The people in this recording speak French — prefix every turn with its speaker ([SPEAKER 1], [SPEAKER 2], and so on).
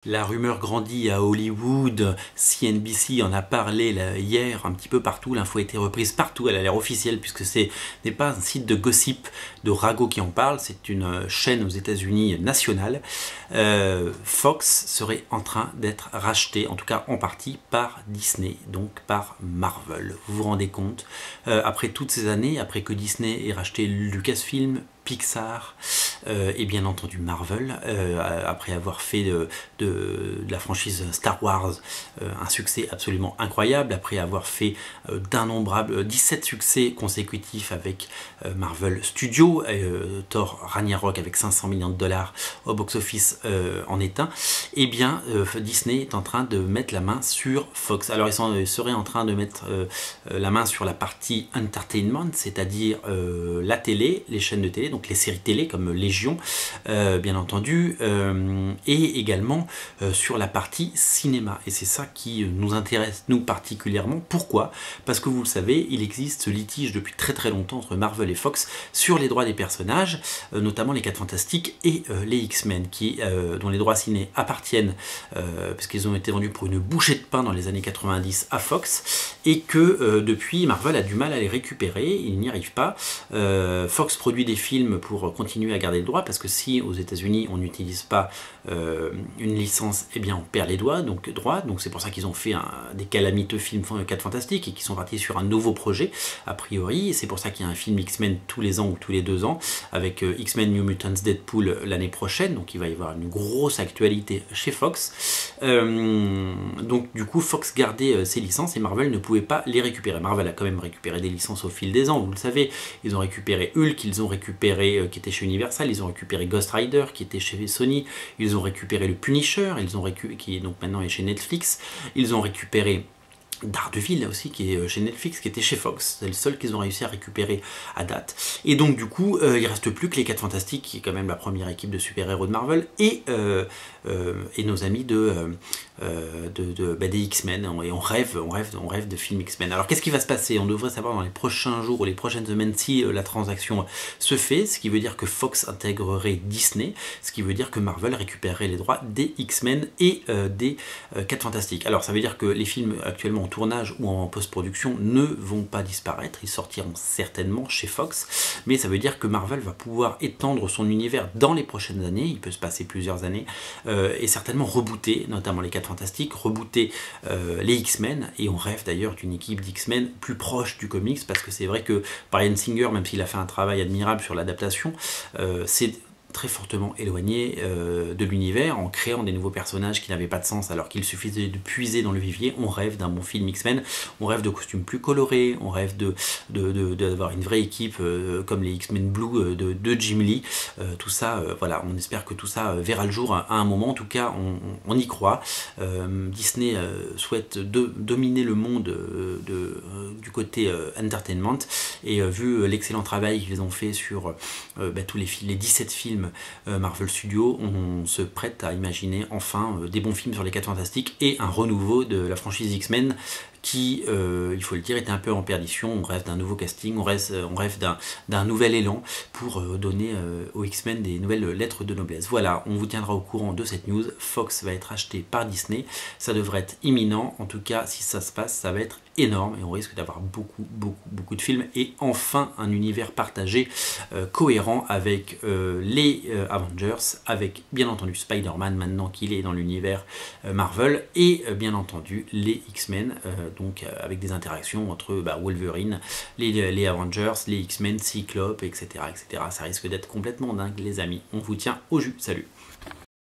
[SPEAKER 1] La rumeur grandit à Hollywood, CNBC en a parlé hier un petit peu partout, l'info a été reprise partout, elle a l'air officielle puisque ce n'est pas un site de gossip de ragot qui en parle, c'est une chaîne aux États-Unis nationale. Fox serait en train d'être racheté, en tout cas en partie, par Disney, donc par Marvel. Vous vous rendez compte, après toutes ces années, après que Disney ait racheté Lucasfilm, Pixar et bien entendu Marvel, après avoir fait de la franchise Star Wars un succès absolument incroyable, après avoir fait d'innombrables 17 succès consécutifs avec Marvel Studios, Thor Ragnarok avec 500 millions de dollars au box-office en est un, et bien Disney est en train de mettre la main sur Fox. Alors ils seraient en train de mettre la main sur la partie entertainment, c'est-à-dire la télé, les chaînes de télé, donc les séries télé comme Légion, bien entendu, et également sur la partie cinéma. Et c'est ça qui nous intéresse, nous particulièrement. Pourquoi? Parce que vous le savez, il existe ce litige depuis très très longtemps entre Marvel et Fox sur les droits des personnages, notamment les 4 Fantastiques et les X-Men, dont les droits ciné appartiennent, parce qu'ils ont été vendus pour une bouchée de pain dans les années 90 à Fox, et que depuis, Marvel a du mal à les récupérer, il n'y arrive pas. Fox produit des films pour continuer à garder le droit, parce que si aux États-Unis on n'utilise pas une licence, eh bien on perd les droits, donc c'est pour ça qu'ils ont fait des calamiteux films 4 Fantastiques et qui sont partis sur un nouveau projet a priori. C'est pour ça qu'il y a un film X-Men tous les ans ou tous les 2 ans avec X-Men New Mutants Deadpool l'année prochaine, donc il va y avoir une grosse actualité chez Fox. Donc du coup Fox gardait ses licences et Marvel ne pouvait pas les récupérer. Marvel a quand même récupéré des licences au fil des ans, vous le savez. Ils ont récupéré Hulk, ils ont récupéré qui était chez Universal, ils ont récupéré Ghost Rider qui était chez Sony, ils ont récupéré le Punisher, qui donc maintenant est chez Netflix, ils ont récupéré Daredevil aussi qui est chez Netflix, qui était chez Fox. C'est le seul qu'ils ont réussi à récupérer à date. Et donc du coup, il ne reste plus que les 4 Fantastiques, qui est quand même la première équipe de super-héros de Marvel, et nos amis des X-Men. Et on rêve de films X-Men. Alors qu'est-ce qui va se passer? On devrait savoir dans les prochains jours ou les prochaines semaines si la transaction se fait, ce qui veut dire que Fox intégrerait Disney, ce qui veut dire que Marvel récupérerait les droits des X-Men et des 4 Fantastiques. Alors ça veut dire que les films actuellement en tournage ou en post-production ne vont pas disparaître, ils sortiront certainement chez Fox, mais ça veut dire que Marvel va pouvoir étendre son univers dans les prochaines années, il peut se passer plusieurs années, et certainement rebooter, notamment les 4 Fantastiques, rebooter les X-Men, et on rêve d'ailleurs d'une équipe d'X-Men plus proche du comics, parce que c'est vrai que Bryan Singer, même s'il a fait un travail admirable sur l'adaptation, c'est très fortement éloigné de l'univers, en créant des nouveaux personnages qui n'avaient pas de sens alors qu'il suffisait de puiser dans le vivier. On rêve d'un bon film X-Men, on rêve de costumes plus colorés, on rêve d'avoir une vraie équipe comme les X-Men Blue de Jim Lee. Tout ça, voilà, on espère que tout ça verra le jour à un moment, en tout cas on y croit. Disney souhaite dominer le monde du côté entertainment, et vu l'excellent travail qu'ils ont fait sur tous les 17 films Marvel Studios, on se prête à imaginer enfin des bons films sur les 4 Fantastiques et un renouveau de la franchise X-Men qui, il faut le dire, était un peu en perdition. On rêve d'un nouveau casting, on rêve d'un nouvel élan pour donner aux X-Men des nouvelles lettres de noblesse. Voilà, on vous tiendra au courant de cette news. Fox va être acheté par Disney, ça devrait être imminent. En tout cas, si ça se passe, ça va être énorme et on risque d'avoir beaucoup de films et enfin un univers partagé cohérent avec les Avengers, avec bien entendu Spider-Man maintenant qu'il est dans l'univers Marvel, et bien entendu les X-Men, donc avec des interactions entre Wolverine, les Avengers, les X-Men, Cyclope, etc., etc. Ça risque d'être complètement dingue les amis. On vous tient au jus. Salut!